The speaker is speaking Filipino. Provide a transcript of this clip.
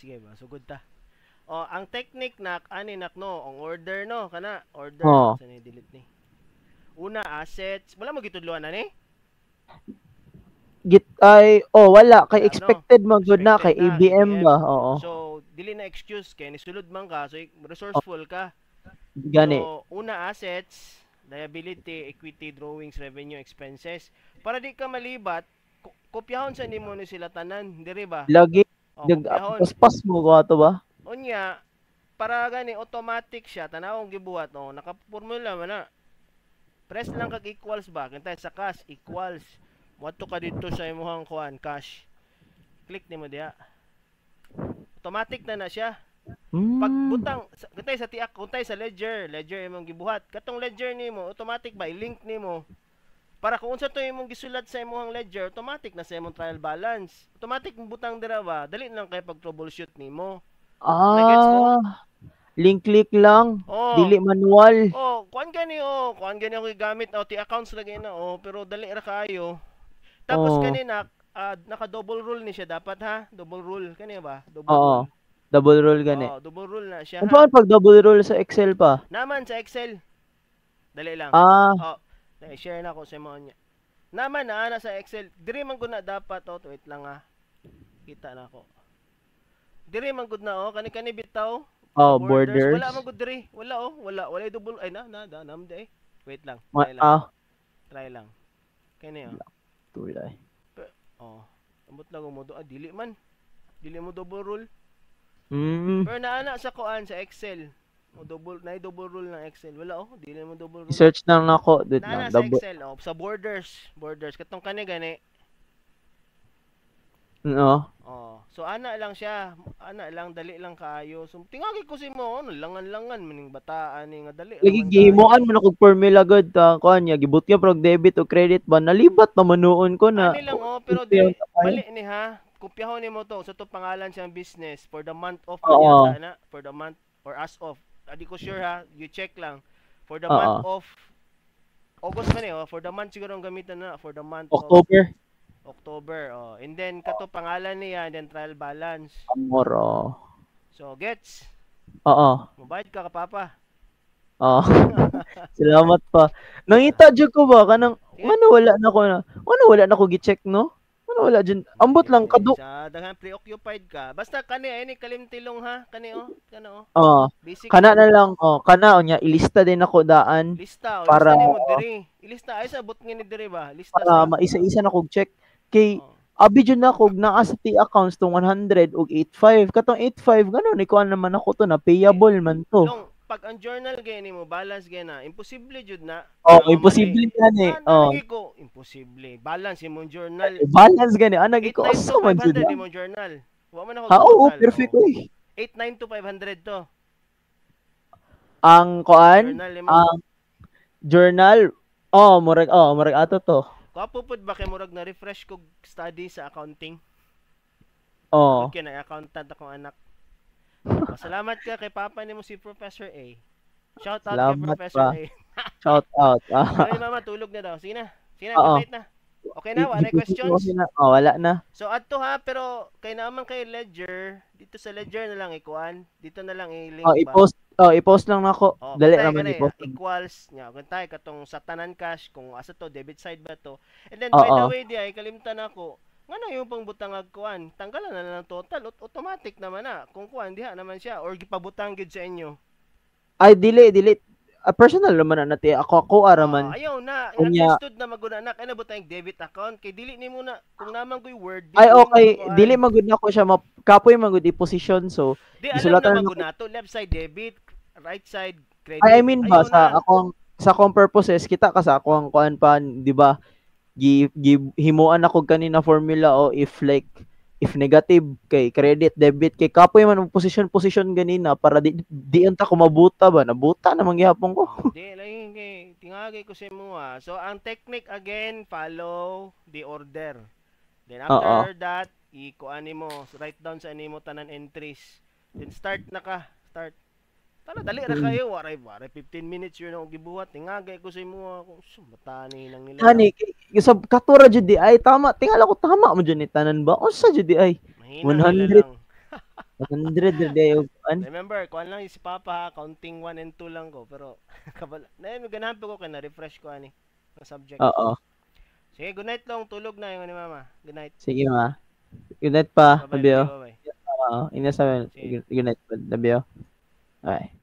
sige ba, sugod ta. O, ang technique nak, ani nak no, ang order no, kana, order, Oh. saan delete ni? Una, assets, wala mo gitudluan na ni? Wala kay Wala, no? expected man gud na kay Expected na, ABM ba. Oo. So, dili na excuse kay nisulod man ka, so resourceful ka. Gani. So, una assets, liability, equity, drawings, revenue, expenses. Para di ka malibat, kopyahon sa nimo ni sila tanan, diri ba? Lagi O, kopyahon. paspas mo ko ato ba? Unya, para gani automatic siya, tanawong gibuhat, o, nakapormula man na. Press lang kag equals ba? Kantay sa cash, equals. Wato ka dito sa imuhang kuan, cash. Click nimo diha. Automatic na siya. Pag butang kuntay sa tiak, kuntay sa ledger imong gibuhat. Katong ledger nimo automatic ba i-link nimo. Para kung unsa to imong gisulat sa imong ledger, automatic na sa imong trial balance. Automatic mo butang dira ba, dali lang kay pag troubleshoot nimo. Nagets mo? Link click lang. Dili manual. Kuan gani ako gamit ti accounts lagi na pero dali ra kaayo. Tapos kanina naka double rule ni siya dapat ha, double rule kani ba? Double rule. Double rule gani. Double rule na siya ha. Paano pag double rule sa Excel pa? Naman sa Excel. Dali lang. Share na ko sa mo niya. Naman na sa Excel. Diri man gud na dapat wait lang ha. Kita na ko. Diri man gud na kani bitaw. Borders. Wala man gud diri. Wala wala double ay namde. Wait lang. Try lang. Kani Tulay. Ambot lang mo dili man. Dili mo double rule. Pero naana sa kuan sa Excel. Double rule ng Excel. Wala dili mo double rule. Search lang nako dit na. Sa Excel sa borders katong kani gani. So ana lang siya. Ana lang dali lang kaayo. So tingagi ko si mo langan-langan maning bataan ni nga dali. Lagi gihimuan mo na kog formula god ta kuan nya gibut ka prog debit o credit ba nalibat na manuon ko na. Ani lang pero dili bali ni ha. Kopyahon nimo to sa to pangalan siyang business for the month of na for the month or as of. Adi ko sure ha, you check lang for the month of August man for the month siguro ang gamitan na for the month October. And then kato pangalan niya and then trial balance. Amor. So gets? Mabait ka papa. Salamat pa. Nangita jud ko ba kanang wala na ko gi-check no? Wala dyan. Ambot lang kaduk. Sa daghan preoccupied ka. Basta kani ini kalimtilong ha. Kani kana kana na lang kana nya ilista din ako daan. Lista para nimo diri. Ilista ay sa bot ngini diri ba? Lista para maisa-isa na kog check kay abi jud na kog naa sa T accounts tong 100 ug 85. Katong 85 ganon ni kuan naman ako to na payable man to. Pag ang journal gani mo balance gana imposible jud na imposible gani ko imposible balance imong journal balance gani gi ko asa man jud imong journal wa man ako perfect oy 892 500 to ang kuan ang journal murag ato to kapupod ba kay murag na refresh kog study sa accounting okay na accountant akong anak. Salamat ka kay papa nimo si Professor A. Shout out kay Professor A. Shout out. Ay mama tulog na daw. Sige na. Good night na. Okay na, wala questions? Wala na. So adto ha, pero kay naman kay Ledger, dito sa Ledger na lang ikuan. Dito na lang i-link ba. I-post lang nako. Dali naman i-post. Equals nya. Kung tayo katong sa tanan cash kung asa to debit side ba to. And then by the way, di ay kalimtan ako. Ngano yung pangbutang kuan, tanggalan na lang total, automatic naman na. Kung kuan diha naman siya or gipabutang gid sa inyo. Ay dili personal naman na nati ako araman. Ayaw na, understood na maguna na kay nabutang debit account kay dili nimo na kung naman koy word. Ay okay, dili magud na ko siya kapoy magud i-position so isulatan na maguna to left side debit, right side credit. I mean ba sa akong purposes kita ka sa akong kuan pa, di ba? Himuan ako kanina formula if negative kay credit debit kay kapoy man position ganina para di unta ko mabuta ba nabuta na manggihapon ko. Di lang kay tingagay ko sa imo So ang technique again follow the order. Then after that ikuan nimo write down sa nimo tanan entries. Then start. Tala dali ra kayo waray 15 minutes yun ako gibuhat tingagay ko sa imo kung batani nang nila. Ani sa katura jud di ay tama tingala ko tama mo jud ni tanan ba unsa jud di ay 100 100 na day og kuan. Remember, kuan lang yung si Papa ha, counting 1 and 2 lang ko, pero kabala. Na ganahan pa ko kay na refresh ko ani ang subject. Oo. Sige, good night long, tulog na yung ni Mama. Good night. Sige ma. Good night pa, Bye-bye, Labio. bye-bye. Oo, inasa Sige. good night, Labio. Bye.